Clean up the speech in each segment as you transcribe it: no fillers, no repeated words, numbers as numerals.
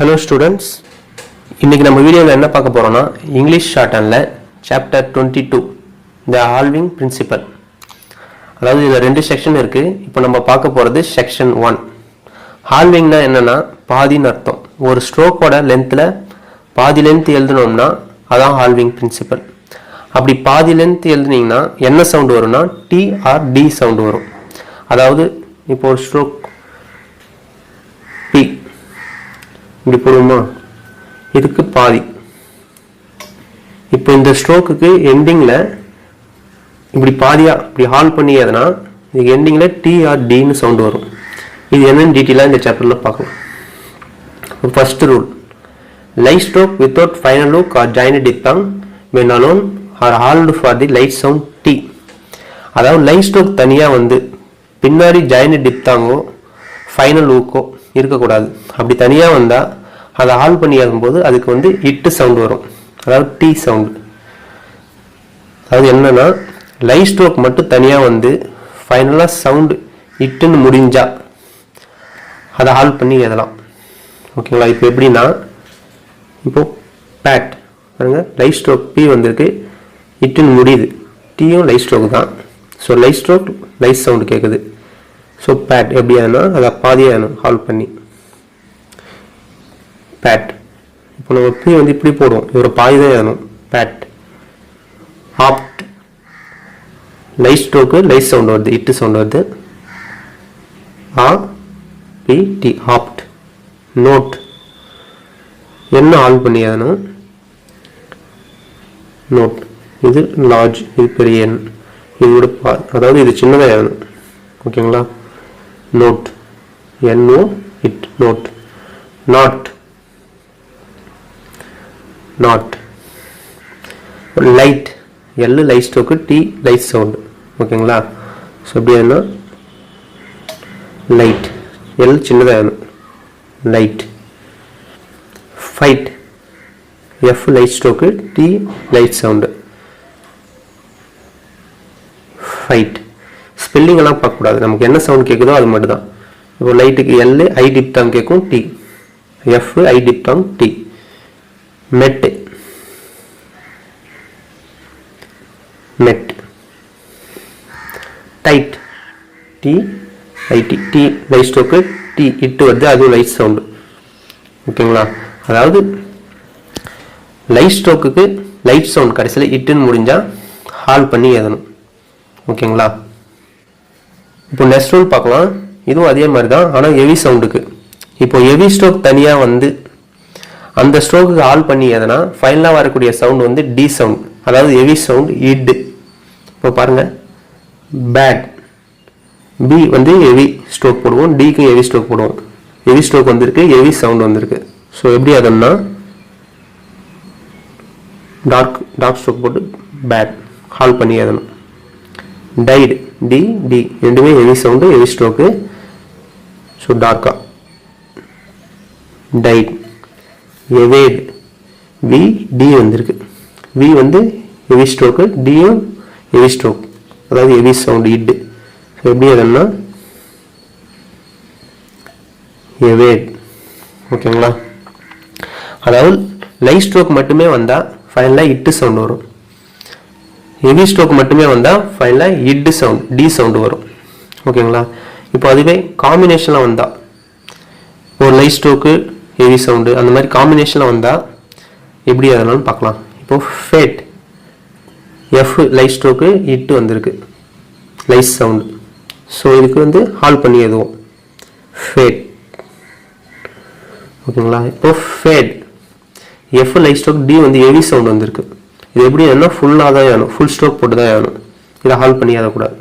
Hello students, இன்னைக்கு நம்ம வீடியோல என்ன பார்க்க போறோம்னா இங்கிலீஷ் ஷார்ட் ஹேண்ட்ல சாப்டர் 22 the halving principle. அதாவது இதுல ரெண்டு செக்ஷன் இருக்கு. இப்போ நம்ம பார்க்க போறது செக்ஷன் 1. halvingனா என்னன்னா பாதின்னு அர்த்தம். ஒரு ஸ்ட்ரோக்கோட லெந்த்ல பாதி லெந்த் எழுதணும்னா அதான் halving principle. அப்படி பாதி லெந்த் எழுதுனீங்கன்னா என்ன சவுண்ட் வரும்னா டி ஆர் டி சவுண்ட் வரும். அதாவது இப்போ ஒரு ஸ்ட்ரோக் பி இப்படி போடுமா, இதுக்கு பாதி. இப்போ இந்த ஸ்ட்ரோக்குக்கு எண்டிங்ல இப்படி பாதியா இப்படி ஹால் பண்ணி எதுனா இதுக்கு எண்டிங்ல டி ஆர் டின்னு சவுண்ட் வரும். இது என்னன்னு டீட்டெயிலாக இந்த சாப்டர்ல பார்க்கலாம். First rule, light stroke without final hook or joined diphthong when alone are held for the light sound T. அதாவது லைட் ஸ்ட்ரோக் தனியா வந்து பின்னாடி ஜாயின்ட் டிப்தாங்கோ ஃபைனல் ஹூக்கோ இருக்கக்கூடாது. அப்படி தனியா வந்தா அதை ஹால் பண்ணி ஆகும்போது அதுக்கு வந்து இட்டு சவுண்ட் வரும், அதாவது டி சவுண்ட். அதாவது என்னன்னா லைட் ஸ்ட்ரோக் மட்டும் தனியா வந்து ஃபைனலா சவுண்ட் இட்டுன்னு முடிஞ்சா அதை ஹால் பண்ணி எழுதலாம். ஓகேங்களா? இப்போ எப்படின்னா இப்போ பேட் பாருங்க, லைட் ஸ்ட்ரோக் பி வந்திருக்கு, இட்டுன்னு முடியுது, டீயும் லைட் ஸ்ட்ரோக் தான். So light stroke light sound கேட்குது. ஸோ பேட் எப்படி ஆனா அதை பாதியாக ஆகணும் ஹால் பண்ணி பேட். இப்போ நம்ம பி வந்து இப்படி போடுவோம், ஒரு பாதி தான் ஆகணும் bat. Apt light stroke light sound வருது, இட்டு சவுண்ட் வருது. A P T apt. Note என்ன ஆல் பண்ணி ஆகணும் நோட். இது லார்ஜ், இது பெரிய எண், இதோட அதாவது இது சின்னதாக ஆகணும். ஓகேங்களா? Note N O it note. Not not. Light L light stroke T light sound. ஓகேங்களா? ஸோ எப்படி ஆகுனா லைட் எல் சின்னதாக ஆகணும் light. Fight F light stroke T light sound. Fight spelling எல்லாம் பார்க்கக்கூடாது, நமக்கு என்ன சவுண்ட் கேட்குதோ அது மட்டும் தான். இப்போ லைட்டுக்கு எல் ஐ டிப்தாங் கேட்கும், T F I diphthong T. Met met. Tight T I T T light stroke T இட்டு வருது, அதுவும் லைட் சவுண்டு. ஓகேங்களா? அதாவது லைட் ஸ்ட்ரோக்குக்கு லைட் சவுண்ட் கடைசியில் இட்டுன்னு முடிஞ்சா ஹால் பண்ணி எழுதணும். ஓகேங்களா? இப்போ நெக்ஸ்ட் ரூல் பார்க்கலாம். இதுவும் அதே மாதிரி தான், ஆனால் ஹெவி சவுண்டுக்கு. இப்போ ஹெவி ஸ்ட்ரோக் தனியாக வந்து அந்த ஸ்ட்ரோக்குக்கு ஹால் பண்ணி எதனா ஃபைனலாக வரக்கூடிய சவுண்ட் வந்து டி சவுண்ட், அதாவது ஹெவி சவுண்ட் இட். இப்போ பாருங்க, பேட் பி வந்து ஹெவி ஸ்ட்ரோக் போடுவோம், டிக்கு ஹெவி ஸ்ட்ரோக் போடுவோம். ஹெவி ஸ்ட்ரோக் வந்திருக்கு, ஹெவி சவுண்ட் வந்திருக்கு. ஸோ எப்படி அதன்னா டார்க் ஸ்ட்ரோக் போட்டு பேட் ஹால் பண்ணி எதணும். டைடு டி டி ரெண்டுமே heavy sound, heavy stroke. So டார்க்கா டைட். எவேட் வி டி வந்திருக்கு, வி வந்து ஹெவி ஸ்ட்ரோக்கு, டியும் ஹெவி ஸ்ட்ரோக், அதாவது ஹெவி சவுண்டு இட். ஸோ எப்படி எதன்னா எவேட். ஓகேங்களா? அதாவது லைட் ஸ்ட்ரோக் மட்டுமே வந்தால் ஃபைனலாக இட்டு சவுண்ட் வரும். ஹெவி ஸ்ட்ரோக் மட்டுமே வந்தால் ஃபைனலாக இட் சவுண்ட் டி சவுண்டு வரும். ஓகேங்களா? இப்போ அதுவே காம்பினேஷனில் வந்தால் ஒரு லைட் ஸ்ட்ரோக்கு ஹெவி சவுண்டு அந்த மாதிரி காம்பினேஷனில் வந்தால் எப்படி அதனாலும் பார்க்கலாம். இப்போ ஃபேட் எஃப் லைட் ஸ்ட்ரோக்கு இட்டு வந்திருக்கு, லைட் சவுண்டு. ஸோ இதுக்கு வந்து ஹால் பண்ணி எதுவும் ஃபேட். ஓகேங்களா? இப்போ fat F light stroke T வந்து ஹெவி சவுண்ட் வந்திருக்கு. இது எப்படி என்ன ஃபுல்லாக தான் ஆகணும், ஃபுல் ஸ்ட்ரோக் போட்டு தான் ஆகணும், இதை ஹால் பண்ணி ஆகக்கூடாது.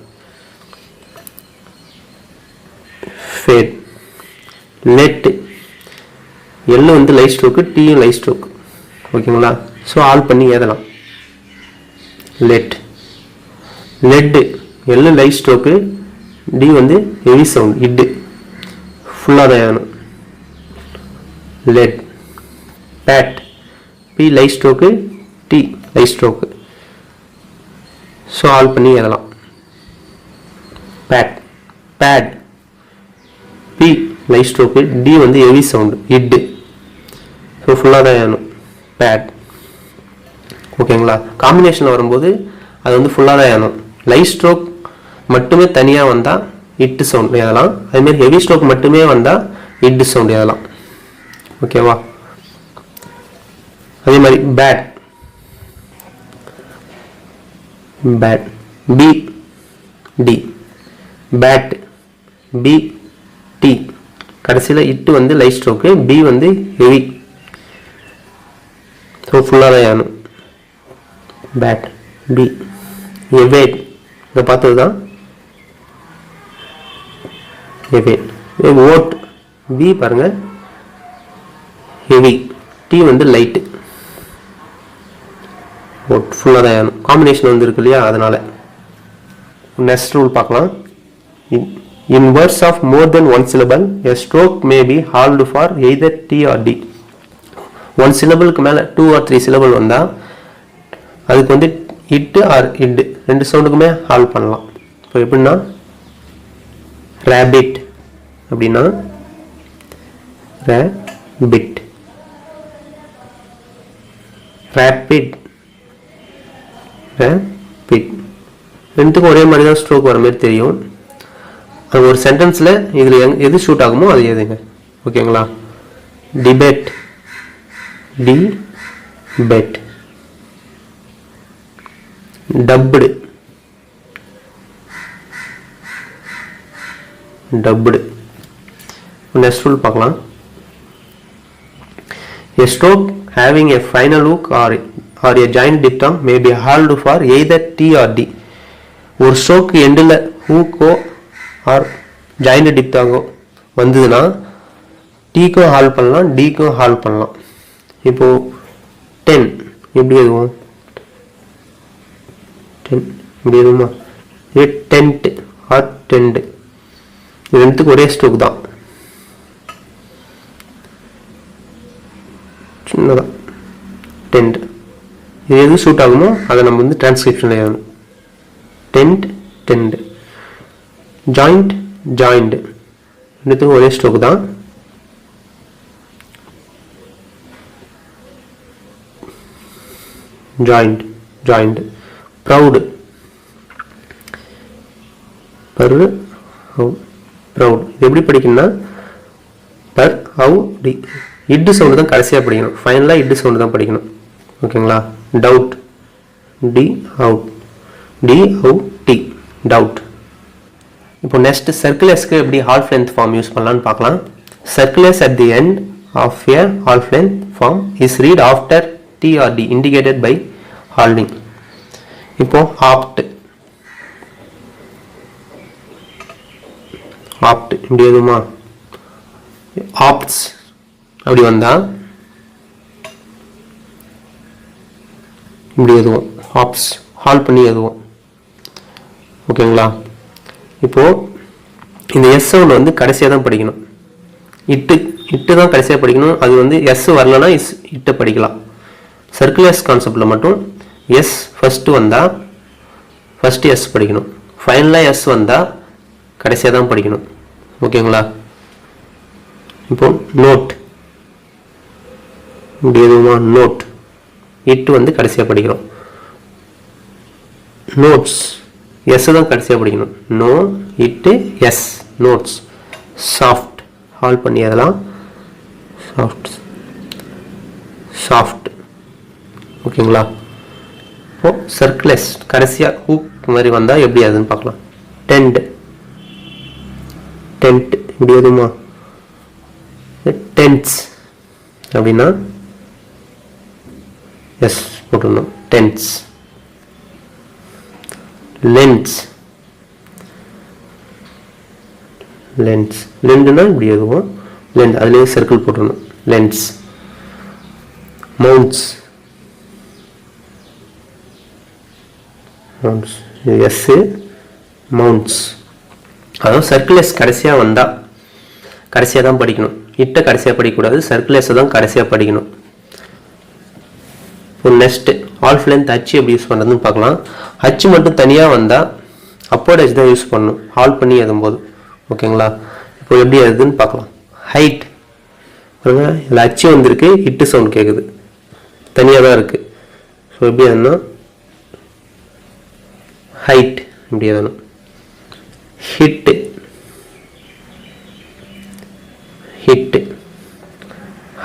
ஃபேட். லெட் எல் வந்து லைட் ஸ்ட்ரோக்கு, டியும் லைட் ஸ்ட்ரோக். ஓகேங்களா? ஸோ ஹால் பண்ணி ஏதலாம் let. Led L light stroke, D வந்து ஹெவி சவுண்ட் இட், ஃபுல்லாக தான் ஆகணும் led. Pat P light stroke, T light stroke. So halve பண்ணி எழுதலாம் pat. Bad P light stroke, D வந்து ஹெவி சவுண்டு இட். ஸோ ஃபுல்லாக தான் ஏறணும். பேட். ஓகேங்களா. காம்பினேஷனில் வரும்போது அது வந்து ஃபுல்லாக தான் ஏறணும். லைட் ஸ்ட்ரோக் மட்டுமே தனியாக வந்தால் இட்டு சவுண்ட் எழுதலாம். அதுமாரி ஹெவி ஸ்ட்ரோக் மட்டுமே வந்தால் இட்டு சவுண்ட் எழுதலாம். ஓகேவா. அதே மாதிரி bat. Bad B T, bat B T, கடைசியில் இட்டு வந்து லைட் ஸ்ட்ரோக்கு, பி வந்து ஹெவி. ஸோ ஃபுல்லாக தான் ஏறணும். Bat B. எவேட் இதை பார்த்தது தான் எவேட். ஓட் பி பாருங்க ஹெவி, டி வந்து லைட்டு. ஓட் ஃபுல்லாக தான் ஏறணும். காம்பினேஷன் வந்து இருக்கு இல்லையா, அதனால. நெக்ஸ்ட் ரூல் பார்க்கலாம். In words of more than one syllable, a stroke may be halved for either T or D. One சிலபிளுக்கு மேலே 2 or 3 சிலபிள் வந்தால் அதுக்கு வந்து இட்டு ஆர் இட்டு ரெண்டு சவுண்டுக்குமே ஹால்வ் பண்ணலாம். இப்போ எப்படின்னா ரேபிட் அப்படின்னா ரேபிட், ரேபிட், ரேபிட் ரெண்டுத்துக்கும் ஒரே மாதிரி தான் ஸ்ட்ரோக் வர மாதிரி தெரியும். அது ஒரு சென்டென்ஸில் இதில் எது ஷூட் ஆகுமோ அது எதுங்க. ஓகேங்களா. Debate D bet, dubbed dubbed. Next rule பார்க்கலாம். A stroke having a final hook or a joint diphthong may be halved for either T or D. ஒரு ஸ்ட்ரோக் எண்டில் ஹூக்கோ ஆர் ஜாயிண்ட் டிப்தாங்கோ வந்ததுன்னா டீக்கும் ஹால்வ் பண்ணலாம், டிக்கும் ஹால்வ் பண்ணலாம். இப்போது 10 எப்படி எதுவும் 10 இப்படி எதுவுமா, இது டென்ட் ஆர் டென்ட், இது ரெண்டுத்துக்கு ஒரே ஸ்ட்ரோக் தான், சின்னதான் டென்ட். இது எது ஷூட் ஆகுமோ அதை நம்ம வந்து டிரான்ஸ்கிரிப்ஷனில் எழுதணும். டென்ட் டென்ட், ஜாயிண்ட் ஜாயிண்ட் ரெண்டுத்துக்கும் ஒரே ஸ்ட்ரோக் தான். Joint joint. Proud per how proud. இது எப்படி படிக்கணும்னா பர் ஹவு டி, இட்டு சவுண்டு தான் கடைசியாக படிக்கணும். ஃபைனலாக இட்டு சவுண்டு தான் படிக்கணும். ஓகேங்களா. Doubt D out, T out D, doubt. இப்போ நெக்ஸ்ட் சர்க்குலர்ஸ்க்கு எப்படி ஹால்ஃப் லென்த் ஃபார்ம் யூஸ் பண்ணலான்னு பார்க்கலாம். Circulars at the end of a half length form is read after T or D indicated by halving. இப்போ apt apt இப்படி எதுவுமா, ஆப்ட்ஸ் அப்படி வந்தா இப்படி எதுவும் ஆப்ஸ் ஹால் பண்ணி எதுவும். ஓகேங்களா. இப்போ இந்த எஸ் சவுண்ட் வந்து கடைசியாக தான் படிக்கணும். இட்டு இட்டு தான் கடைசியாக படிக்கணும். அது வந்து எஸ் வரலன்னா இட்டு படிக்கலாம். சர்க்குலர்ஸ் கான்செப்டில் மட்டும் எஸ் ஃபஸ்ட்டு வந்தால் ஃபஸ்ட்டு எஸ் படிக்கணும், ஃபைனலாக எஸ் வந்தால் கடைசியாக தான் படிக்கணும். ஓகேங்களா. இப்போ நோட் இப்படி எதுவுமா, நோட் இட்டு வந்து கடைசியாக படிக்கிறோம். நோட்ஸ் எஸ் தான் கடைசியாக படிக்கணும். நோ இட்டு எஸ், நோட்ஸ். சாஃப்ட் ஹால் பண்ணி அதெல்லாம் சாஃப்ட் சாஃப்ட். ஓகேங்களா. இப்போ சர்க்குலஸ் கடைசியாக ஹூக் மாதிரி வந்தால் எப்படி அதுன்னு பார்க்கலாம். டென்ட் டென்ட் இப்படி எதுவுமா, டென்ட்ஸ் அப்படின்னா எஸ் போட்டுடணும். டென்ட்ஸ். லென்ஸ் லென்ஸ் லென்ஸ்னா இப்படி எதுவும் லென்ஸ், அதுலேயே சர்க்கிள் போட்டுடணும். Lens. Mounts mounts S mounts. அதாவது சர்க்குலஸ் கடைசியாக வந்தால் கடைசியாக தான் படிக்கணும். இட்டை கடைசியாக படிக்கக்கூடாது, சர்க்குலஸை தான் கடைசியாக படிக்கணும். இப்போ நெக்ஸ்ட்டு ஆல்ஃப் லென்த் ஹச் எப்படி யூஸ் பண்ணுறதுன்னு பார்க்கலாம். ஹச் மட்டும் தனியாக வந்தால் அப்போர்ட் ஹச் தான் யூஸ் பண்ணணும் ஹால் பண்ணி எழுதும்போது. ஓகேங்களா. இப்போ எப்படி எழுதுன்னு பார்க்கலாம். ஹைட் பாருங்க இதில் அச்சு வந்திருக்கு, இட்டு சவுண்ட் கேட்குது, தனியாக தான் இருக்குது. ஸோ எப்படி எதுனா ஹைட் இப்படி எதணும், hit hit,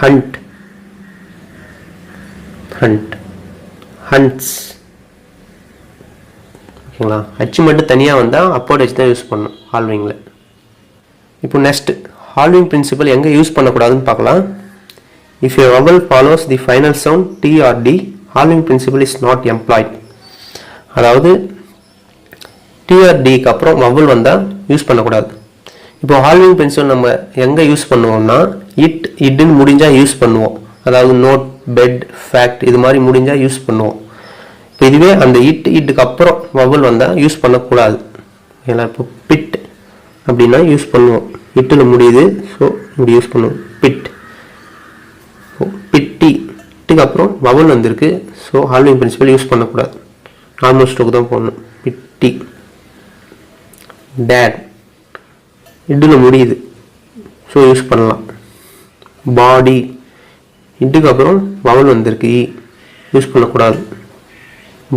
hunt hunt, hunts. ஓகேங்களா? அச்சு மட்டும் தனியாக வந்தால் அப்போர்ட் அச்சு தான் யூஸ் பண்ணணும் ஹால்விங்கில். இப்போ நெக்ஸ்ட் ஹால்விங் பிரின்சிபல் எங்கே யூஸ் பண்ணக்கூடாதுன்னு பார்க்கலாம். If a vowel follows the final sound T or D, halving principle is not employed. அதாவது T or D க்கு அப்புறம் vowel வந்தால் யூஸ் பண்ணக்கூடாது. இப்போ ஹால்விங் பிரின்சிபல் நம்ம எங்கே யூஸ் பண்ணுவோம்னா இட் இட்னு முடிஞ்சால் யூஸ் பண்ணுவோம். அதாவது நோட், பெட், ஃபேக்ட் இது மாதிரி முடிஞ்சால் யூஸ் பண்ணுவோம். இப்போ இதுவே அந்த இட்டுக்கு அப்புறம் வவல் வந்தால் யூஸ் பண்ணக்கூடாது. ஏன்னா இப்போ பிட் அப்படின்னா யூஸ் பண்ணுவோம், இட்டில் முடியுது, ஸோ இப்படி யூஸ் பண்ணுவோம் பிட். பிட்டி, இட்டுக்கு அப்புறம் வவல் வந்திருக்கு, ஸோ ஹால்விங் பிரின்சிபல் யூஸ் பண்ணக்கூடாது, நார்மல் ஸ்ட்ரோக் தான் போடணும். பிட்டி. டேட், இட்டில் முடியுது, ஸோ யூஸ் பண்ணலாம். பாடி, இட்டுக்கு அப்புறம் வவல் வந்திருக்கு, யூஸ் பண்ணக்கூடாது.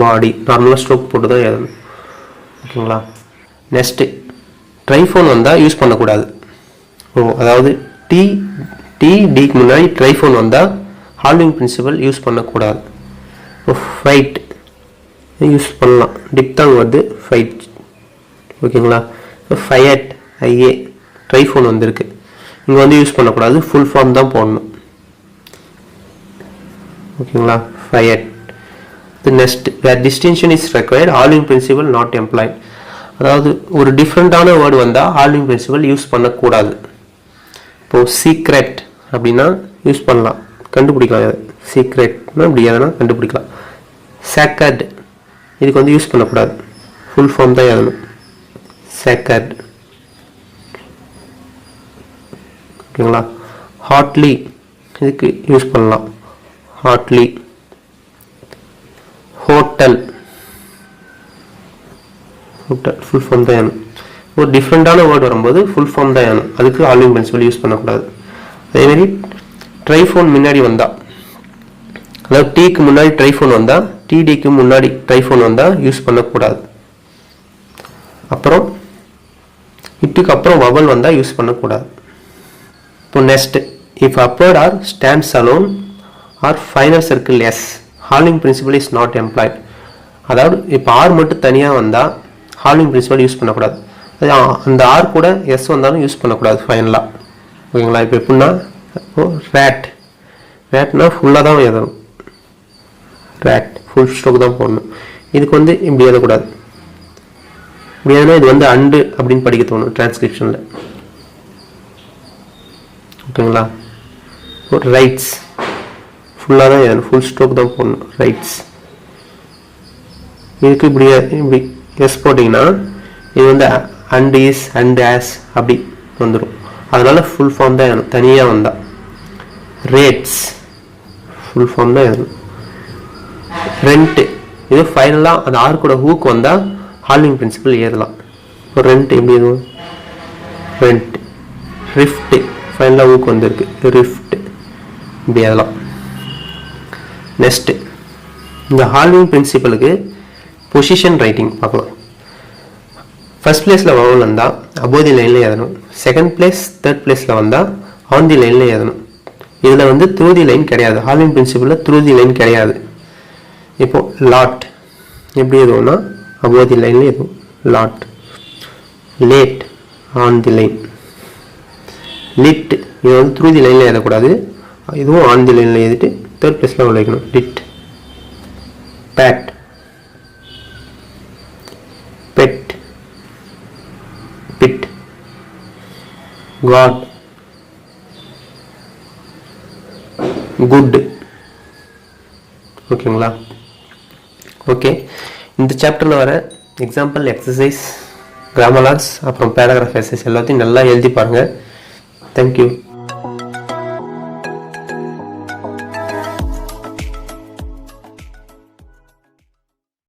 பாடி, நார்மலாக ஸ்ட்ரோக் போட்டு தான் எழுதணும். ஓகேங்களா? நெக்ஸ்ட்டு ட்ரைஃபோன் வந்தால் யூஸ் பண்ணக்கூடாது. அதாவது டிக்கு முன்னாடி ட்ரைஃபோன் வந்தால் ஹால்விங் பிரின்சிபல் யூஸ் பண்ணக்கூடாது. ஃபைட் யூஸ் பண்ணலாம், டிப்தாங் வருது, ஃபைட். ஓகேங்களா? ஃபயட், ஐஏ, ட்ரைஃபோன் வந்திருக்கு, இங்கே வந்து யூஸ் பண்ணக்கூடாது, ஃபுல் ஃபார்ம் தான் போடணும். ஓகேங்களா? ஃபயட். Next where distinction is required, halving principle not employed. அதாவது ஒரு டிஃப்ரெண்டான வேர்டு வந்தால் ஹால்விங் பிரின்சிபல் யூஸ் பண்ணக்கூடாது. இப்போது சீக்ரெட் அப்படின்னா யூஸ் பண்ணலாம், கண்டுபிடிக்கலாம். சீக்ரெட்னா இப்படி எதனா கண்டுபிடிக்கலாம். சேக்கர்ட், இதுக்கு வந்து யூஸ் பண்ணக்கூடாது, ஃபுல் ஃபார்ம் தான் எழுதணும். சேக்கர்ட். ஓகேங்களா? ஹாட்லி, இதுக்கு யூஸ் பண்ணலாம், hardly. Hotel, hotel full form தான் வேணும். ஒரு டிஃப்ரெண்டான வேர்டு வரும்போது ஃபுல் ஃபார்ம் தான் வேணும், அதுக்கு ஹால்விங் பிரின்சிபல் யூஸ் பண்ணக்கூடாது. அதேமாரி ட்ரைஃபோன் முன்னாடி வந்தால், அதாவது டீக்கு முன்னாடி ட்ரைஃபோன் வந்தால், டிடிக்கு முன்னாடி ட்ரைஃபோன் வந்தால் யூஸ் பண்ணக்கூடாது. அப்புறம் இட்டுக்கு அப்புறம் வவல் வந்தால் யூஸ் பண்ணக்கூடாது. இப்போ next if upward R stands alone R final circle S, halving principle is not employed. அதாவது இப்போ ஆர் மட்டும் தனியாக வந்தால் ஹால்விங் பிரின்சிபல் யூஸ் பண்ணக்கூடாது. அந்த ஆர் கூட எஸ் வந்தாலும் யூஸ் பண்ணக்கூடாது ஃபைனலாக. ஓகேங்களா? இப்போ எப்படின்னா ரேட், ரேட்னா ஃபுல்லாக தான் எழுதணும், ரேட் ஃபுல் ஸ்ட்ரோக் தான் போடணும். இதுக்கு வந்து இப்படி எழுதக்கூடாது, இப்படி எழுதுனா இது வந்து அண்டு அப்படின்னு படிக்க தோணும் டிரான்ஸ்கிரிப்ஷனில். ஓகேங்களா? ரைட்ஸ் ஃபுல்லாக தான் எழுதணும், ஃபுல் ஸ்ட்ரோக் தான் போடணும், ரைட்ஸ். இதுக்கு இப்படி எஸ் போட்டிங்கன்னா இது வந்து அண்ட் இஸ், அண்ட் ஆஸ் அப்படி வந்துடும். அதனால ஃபுல் ஃபார்ம் தான் எழுதணும், தனியாக வந்தால். ரேட்ஸ் ஃபுல் ஃபார்ம் தான் எழுதணும். ரெண்ட்டு, இது ஃபைனலாக அந்த ஆர் கூட ஹூக் வந்தால் ஹால்விங் பிரின்சிபல் எழுதலாம். இப்போ ரெண்ட் எப்படி எழுதுவோம்? ரெண்ட். ரிஃப்ட்டு, ஃபைனலாக ஹூக் வந்துருக்கு, ரிஃப்ட், இப்படி எழுதலாம். நெக்ஸ்ட்டு இந்த ஹால்விங் பிரின்சிபலுக்கு பொசிஷன் ரைட்டிங் பார்க்கலாம். ஃபர்ஸ்ட் பிளேஸில் வவல் வந்தால் அபோவ் தி லைனில் எழுதணும். செகண்ட் பிளேஸ், தேர்ட் பிளேஸில் வந்தால் ஆன் தி லைனில் எழுதணும். இதில் வந்து த்ரூ தி லைன் கிடையாது, ஹால்விங் பிரின்சிபலில் த்ரூ தி லைன் கிடையாது. இப்போது லாட் எப்படி எதுவும்னா அபோவ் தி லைனில் எதுவும், lot. Late, on the line. Lit, இது வந்து த்ரூ தி லைனில் எழுதக்கூடாது, இதுவும் ஆன் தி லைனில் எழுதிட்டு தேர்ட் பிளேஸில் வைக்கணும், lit. Bat, bet, bit. Got, good. ஓகேங்களா? ஓகே, இந்த சாப்டரில் வர எக்ஸாம்பிள், எக்ஸசைஸ், கிராமர் லாக்ஸ், அப்புறம் பேராகிராஃப் எக்ஸசைஸ் எல்லாத்தையும் நல்லா எழுதி பாருங்கள். தேங்க்யூ.